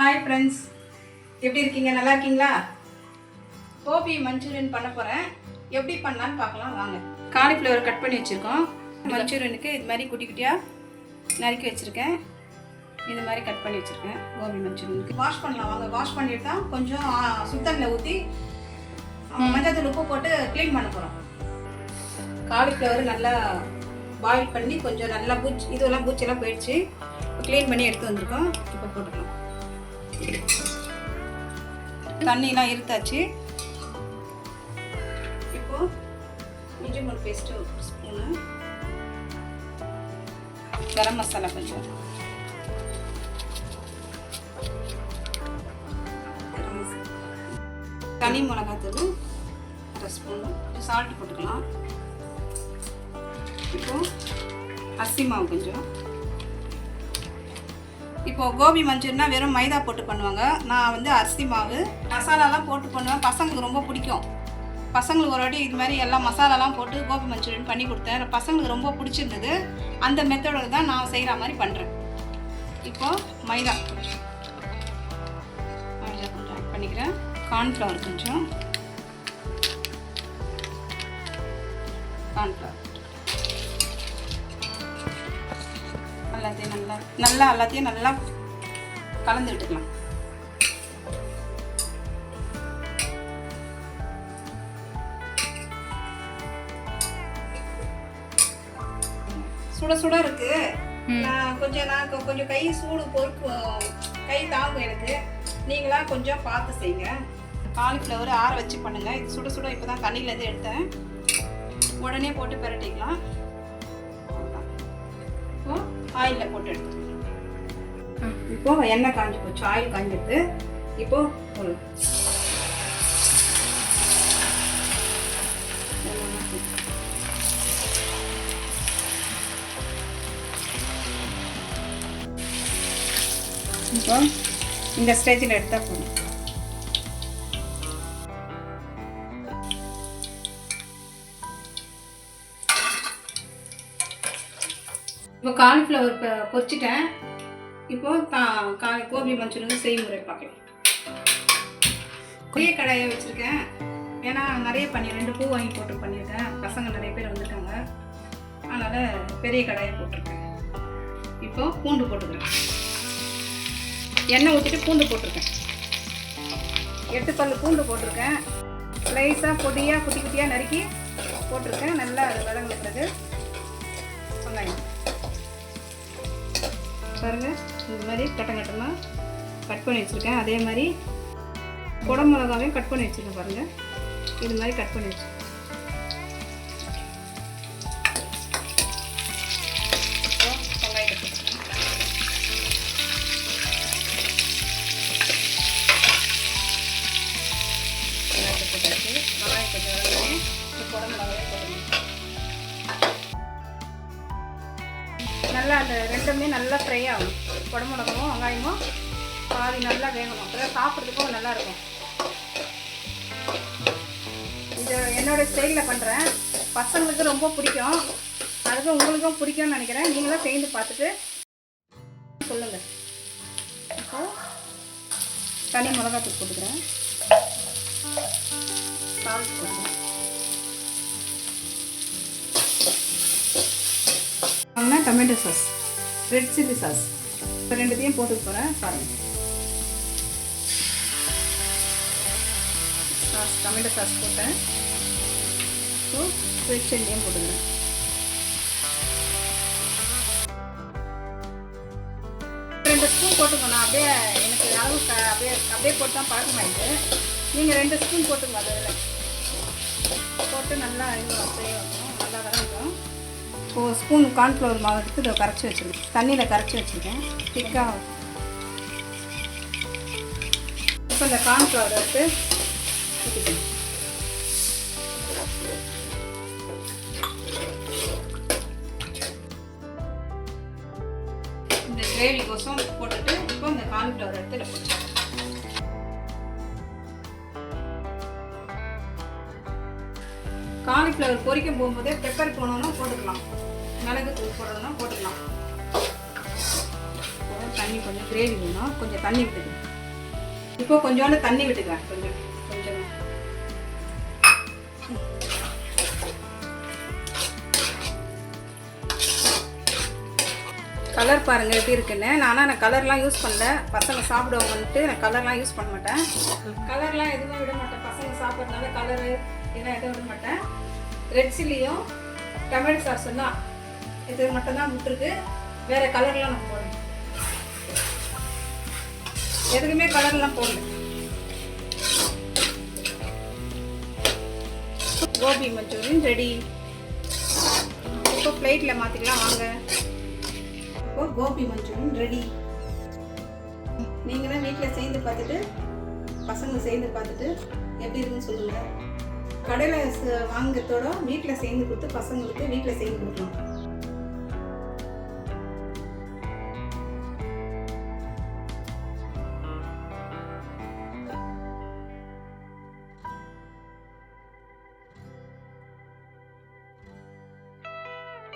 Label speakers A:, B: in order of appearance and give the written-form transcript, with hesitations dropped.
A: Hi friends, எப்படி இருக்கீங்க? நல்லா இருக்கீங்களா? கோபி மஞ்சூரியன் பண்ண போகிறேன். எப்படி பண்ணலான்னு பார்க்கலாம் வாங்க. காலிஃப்ளவர் கட் பண்ணி வச்சுருக்கோம். மஞ்சூரியனுக்கு இது மாதிரி குட்டி குட்டியாக நறுக்கி வச்சுருக்கேன். இது மாதிரி கட் பண்ணி வச்சுருக்கேன். கோபி மஞ்சூரியனுக்கு வாஷ் பண்ணலாம் வாங்க. வாஷ் பண்ணிட்டு தான் கொஞ்சம் சுத்தண்ணில் ஊற்றி மஞ்சள் உப்பு போட்டு க்ளீன் பண்ண போகிறோம். காலிஃப்ளவர் நல்லா பாயில் பண்ணி கொஞ்சம் நல்லா இதெல்லாம் பூச்சியெல்லாம் போயிடுச்சு. க்ளீன் பண்ணி எடுத்து வந்திருக்கோம். இப்போ போட்டுக்கலாம். தண்ணிலாம் இருத்தாச்சு. இப்போ இஞ்சி பூண்டு பேஸ்ட்டு ஒரு ஸ்பூனு, கரம் மசாலா கொஞ்சம், தனி மிளகாத்தூள் அரை ஸ்பூனு, சால்ட் போட்டுக்கலாம். இப்போ அரிசி மாவு கொஞ்சம். இப்போது கோபி மஞ்சூரியன்னா வெறும் மைதா போட்டு பண்ணுவாங்க. நான் வந்து அரிசி மாவு மசாலாலாம் போட்டு பண்ணுவேன். பசங்களுக்கு ரொம்ப பிடிக்கும். பசங்களுக்கு ஒரு வாட்டி இது மாதிரி எல்லாம் மசாலாலாம் போட்டு கோபி மஞ்சூரியன் பண்ணி கொடுத்தேன். பசங்களுக்கு ரொம்ப பிடிச்சிருந்தது. அந்த மெத்தடோடு தான் நான் செய்கிற மாதிரி பண்ணுறேன். இப்போது மைதா கொஞ்சம் ஆட் பண்ணிக்கிறேன். கார்ன்ஃப்ளவர் கொஞ்சம், கார்ன்ஃப்ளவர் எல்லாத்தையும் நல்லா கலந்து விட்டுக்கலாம். சுட சுட இருக்கு. நான் கொஞ்சம் கை சூடு கை தாங்கும் எனக்கு. நீங்களா கொஞ்சம் பார்த்து செய்யுங்க. காலிஃப்ளவர் ஆற வச்சு பண்ணுங்க. இது சுட சுட இப்போ தான் தண்ணியிலேருந்து எடுத்தேன். உடனே போட்டு பிரட்டிக்கலாம். இப்போ ஆயிலில் போட்டு எடுத்துக்கலாம். இப்போ எண்ணெய் காஞ்சி போச்சு, ஆயில் காஞ்சிருக்கு. இப்போ இப்போ இந்த ஸ்டேஜில் எடுத்தால் போதும். இப்போ காலிஃப்ளவர் பொரிச்சிட்டேன். இப்போ கோபி மஞ்சூரியன் செய்முறை பார்க்கலாம். பெரிய கடாயை வச்சுருக்கேன். ஏன்னா நிறைய 2 பூ வாங்கி போட்டு பண்ணியிருக்கேன். பசங்க நிறைய பேர் வந்துட்டாங்க. அதனால் பெரிய கடாயை போட்டிருக்கேன். இப்போ பூண்டு போட்டுக்கிறேன். எண்ணெய் ஊற்றிட்டு பூண்டு போட்டிருக்கேன். 8 பல் பூண்டு போட்டிருக்கேன். ஸ்லைஸாக பொடியாக குட்டி குட்டியாக நறுக்கி போட்டிருக்கேன். நல்லா அது வதங்கின பிறகு வெங்காயம் பாருங்கள், இந்த மாதிரி கட்டமாக கட் பண்ணி வச்சுருக்கேன். அதே மாதிரி குடமிளகாவையும் கட் பண்ணி வச்சுருக்கேன். பாருங்கள், இது மாதிரி கட் பண்ணி வச்சுருக்கேன். வெங்காயத்தை போட்டுருக்கேன். வெங்காயத்தை போட்டாச்சு. வெங்காயம் கொஞ்சம் வதங்கி குடமிளகாவே போட்டுருக்கேன். நல்லா அந்த ரெண்டுமே நல்லா ஃப்ரை ஆகும். குடமிளகாவும் வெங்காயமும் பாதி நல்லா வேகணும். அப்போதான் சாப்பிட்றதுக்கும் நல்லாயிருக்கும். இது என்னோடய ஸ்டைலில் பண்ணுறேன். பசங்களுக்கு ரொம்ப பிடிக்கும். அதுக்கு உங்களுக்கும் பிடிக்கும்னு நினைக்கிறேன். நீங்களும் சேர்ந்து பார்த்துட்டு சொல்லுங்கள். இப்போது தனி மிளகாத்தூள் போட்டுக்கிறேன். சால்ட் போட்டுக்கிறேன். Tomato sauce, red chilli sauce, இப்போ 2த்தையும் போட்டு போகிறேன். பாருங்கள், டொமேட்டோ சாஸ் போட்டேன். ஸோ ரெட் சில்லியும் போட்டுக்கிறேன். ரெண்டு ஸ்பூன் போட்டுக்கணும். அப்படியே எனக்கு அளவு அப்படியே போட்டு தான் பழக்கமாயிடுது. நீங்கள் 2 ஸ்பூன் போட்டுங்க. அதில் போட்டு நல்லா அப்படியே வைக்கணும். நல்லா வதங்கணும். ஒரு ஸ்பூன் கார்ன்ஃப்ளவர் மாவு எடுத்து இதை கரைச்சி வச்சுருக்கேன். தண்ணியில் கரைச்சி வச்சுருக்கேன் திக்காக. இப்போ இந்த கார்ன்ஃப்ளவர் எடுத்து ஊற்றிக்கணும். இந்த கிரேவி கோசம் போட்டுட்டு இப்போ இந்த கார்ன்ஃப்ளவர் எடுத்து வச்சுருக்கேன். காலிஃப்ளவர் பொரிக்க போகும்போதே பெப்பர் போனோன்னா போட்டுக்கலாம். மிளகு தூள் போடுறதுனா போட்டுக்கலாம். தண்ணி கொஞ்சம் கிரேவி வேணும், கொஞ்சம் தண்ணி விட்டுக்கிறேன். இப்போ கொஞ்சோண்டு தண்ணி விட்டுக்கிறேன், கொஞ்சம் கொஞ்சம். கலர் பாருங்கள் எப்படி இருக்குன்னு. நான் கலர்லாம் யூஸ் பண்ணல, பசங்க சாப்பிடுவாங்கன்ட்டு நான் கலர்லாம் யூஸ் பண்ண மாட்டேன். கலர்லாம் எதுவுமே விட மாட்டேன், பசங்க சாப்பிட்றதுனால கலரு இதெல்லாம் எதுவும் விட மாட்டேன். ரெட் சில்லியும் டொமேட்டோ சாஸும் தான், இது மட்டும்தான் விட்டுருக்கு. வேறு கலர்லாம் நான் போடணும், எதுக்குமே கலர்லாம் போடல. கோபி மஞ்சூரியன் ரெடி. இப்போ பிளேட்டில் மாற்றிக்கலாம் வாங்க. இப்போ கோபி மஞ்சூரியன் ரெடி. நீங்களும் வீட்டில் செய்து பார்த்துட்டு, பசங்க செய்து பார்த்துட்டு எப்படி இருக்குன்னு சொல்லுங்கள். கடையில் வாங்கிறதோட வீட்டில் செய்து கொடுத்து பசங்களுக்கு வீட்டில் செய்து கொடுக்கலாம்.